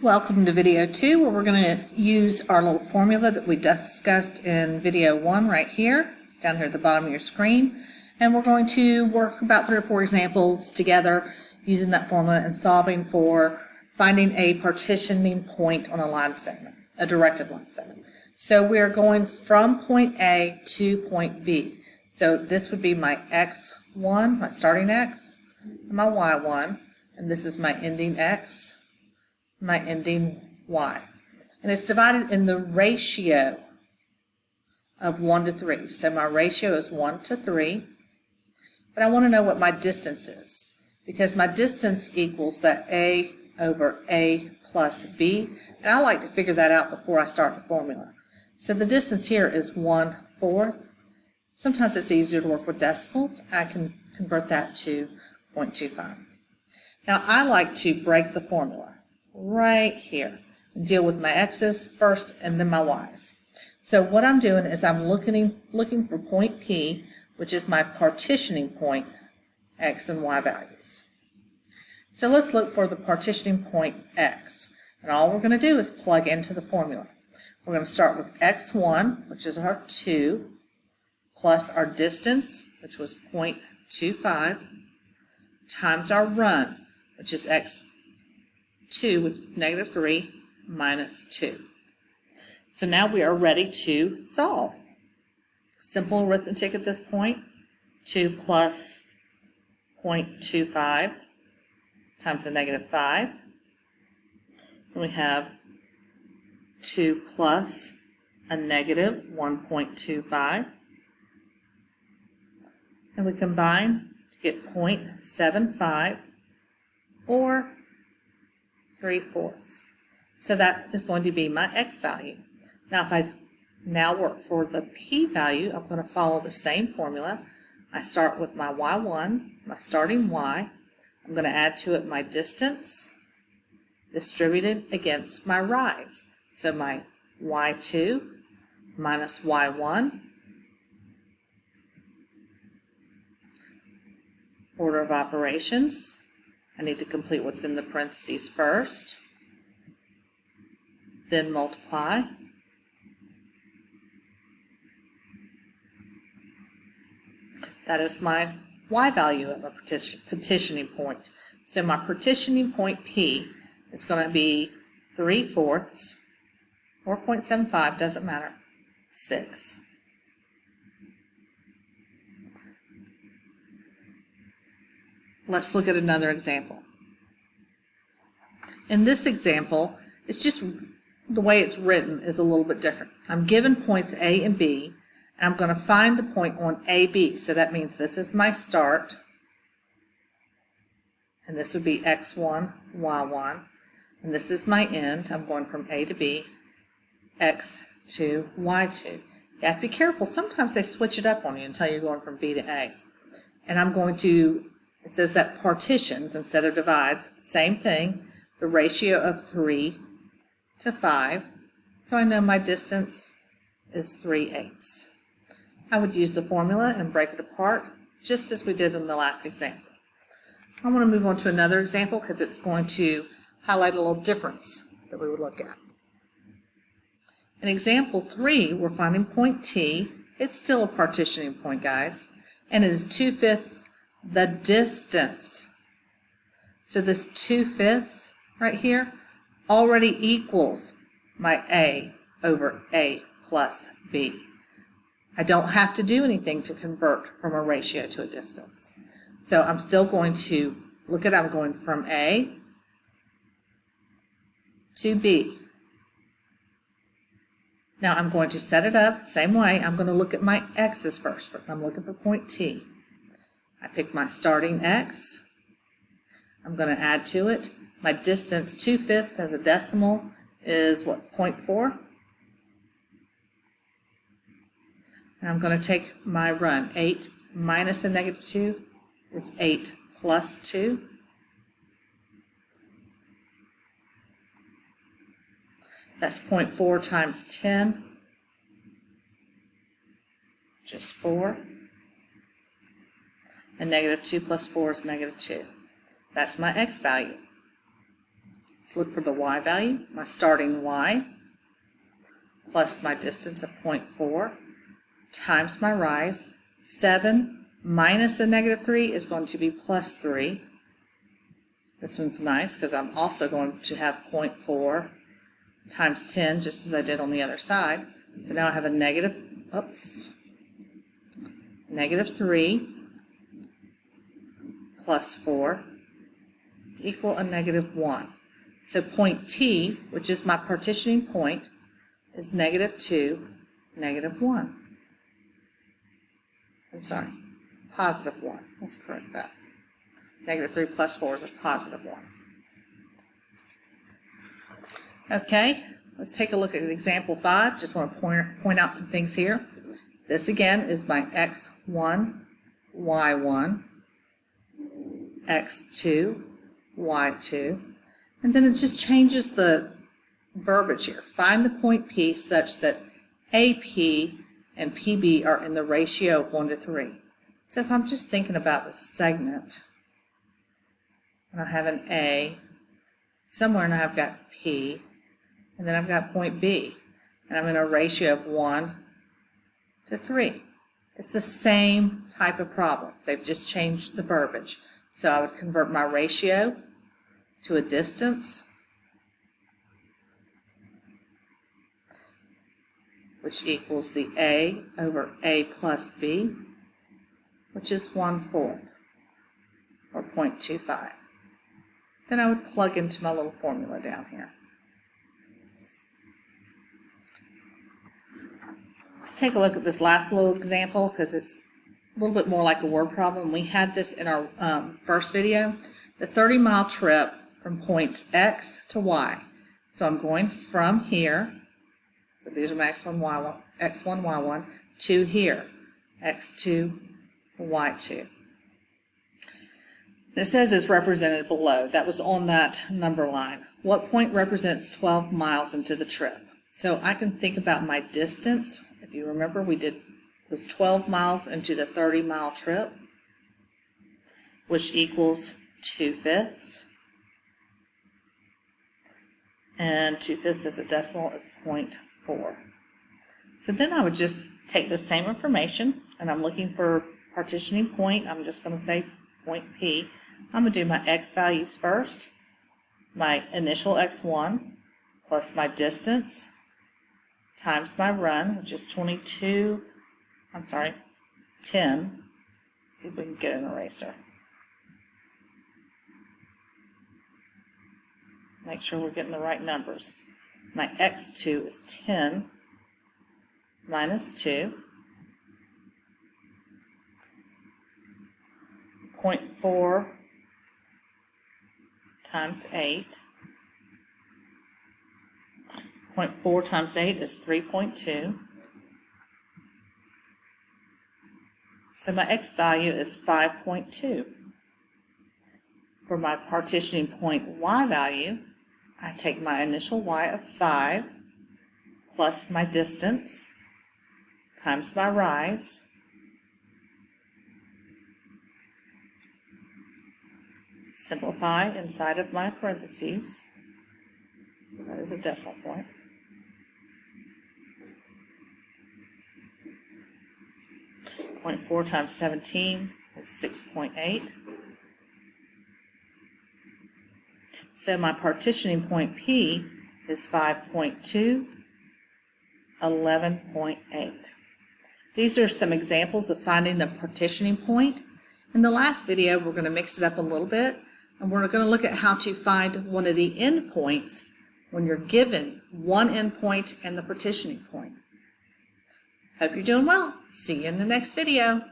Welcome to video 2, where we're going to use our little formula that we discussed in video 1 right here. It's down here at the bottom of your screen. And we're going to work about 3 or 4 examples together using that formula and solving for finding a partitioning point on a line segment, a directed line segment. So we're going from point A to point B. So this would be my x1, my starting x, and my y1, and this is my ending x, my ending y. And it's divided in the ratio of 1 to 3. So my ratio is 1 to 3. But I want to know what my distance is, because my distance equals that A over A plus B. And I like to figure that out before I start the formula. So the distance here is 1/4. Sometimes it's easier to work with decimals. I can convert that to 0.25. Now I like to break the formula right here and deal with my x's first and then my y's. So what I'm doing is I'm looking for point P, which is my partitioning point, x and y values. So let's look for the partitioning point x. And all we're going to do is plug into the formula. We're going to start with x1, which is our 2, plus our distance, which was 0.25, times our run, which is x2, which is -3, minus 2. So now we are ready to solve. Simple arithmetic at this point. 2 plus 0.25 times a -5. And we have 2 plus a -1.25. And we combine to get 0.75 or 3/4. So that is going to be my x value. Now if I now work for the p value, I'm going to follow the same formula. I start with my y1, my starting y. I'm going to add to it my distance distributed against my rise. So my y2 minus y1, order of operations. I need to complete what's in the parentheses first, then multiply. That is my y value at my partitioning point. So my partitioning point P is going to be 3/4, or 0.75, doesn't matter, 6. Let's look at another example. In this example, it's just the way it's written is a little bit different. I'm given points A and B, and I'm going to find the point on AB. So that means this is my start, and this would be x1, y1, and this is my end. I'm going from A to B, x2, y2. You have to be careful. Sometimes they switch it up on you until you're going from B to A. And I'm going to, it says that partitions instead of divides, same thing, the ratio of 3 to 5. So I know my distance is 3/8. I would use the formula and break it apart just as we did in the last example. I want to move on to another example because it's going to highlight a little difference that we would look at. In example 3, we're finding point T. It's still a partitioning point, guys, and it is 2/5 the distance. So this 2/5 right here already equals my A over A plus B. I don't have to do anything to convert from a ratio to a distance. So I'm still going to look at, I'm going from A to B. Now I'm going to set it up same way. I'm going to look at my x's first. I'm looking for point T. I pick my starting x. I'm going to add to it. My distance, 2/5 as a decimal, is what, 0.4? And I'm going to take my run. 8 minus a -2 is 8 plus 2. That's 0.4 times 10, just 4. And -2 plus 4 is -2. That's my x value. Let's look for the y value, my starting y, plus my distance of 0.4, times my rise. 7 minus the negative 3 is going to be plus 3. This one's nice because I'm also going to have 0.4 times 10, just as I did on the other side. So now I have a negative 3 plus 4 to equal a negative 1. So point T, which is my partitioning point, is negative 2, negative 1. I'm sorry, positive 1. Let's correct that. Negative 3 plus 4 is a positive 1. Okay, let's take a look at example 5. Just want to point out some things here. This again is my x1, y1, x2, y2, and then it just changes the verbiage here. Find the point P such that AP and PB are in the ratio of 1 to 3. So if I'm just thinking about the segment, and I have an A somewhere, and I've got P, and then I've got point B, and I'm in a ratio of 1 to 3. It's the same type of problem. They've just changed the verbiage. So I would convert my ratio to a distance, which equals the A over A plus B, which is 1/4, or 0.25. Then I would plug into my little formula down here. Let's take a look at this last little example because it's a little bit more like a word problem. We had this in our first video. The 30-mile trip from points X to Y. So I'm going from here, so these are my X1, Y1, to here, X2, Y2. It says it's represented below. That was on that number line. What point represents 12 miles into the trip? So I can think about my distance. If you remember, was 12 miles into the 30-mile trip, which equals 2/5. And 2/5 as a decimal is 0.4. So then I would just take the same information, and I'm looking for partitioning point. I'm just going to say point P. I'm going to do my x values first. My initial x1 plus my distance times my run, which is 10. Let's see if we can get an eraser. Make sure we're getting the right numbers. My x2 is 10 minus 2. 0.4 times 8. 0.4 times 8 is 3.2. So my x value is 5.2. For my partitioning point y value, I take my initial y of 5 plus my distance times my rise simplify inside of my parentheses. That is a decimal point. Point 4 times 17 is 6.8. So my partitioning point P is 5.2, 11.8. These are some examples of finding the partitioning point. In the last video, we're going to mix it up a little bit, and we're going to look at how to find one of the endpoints when you're given one endpoint and the partitioning point. Hope you're doing well. See you in the next video.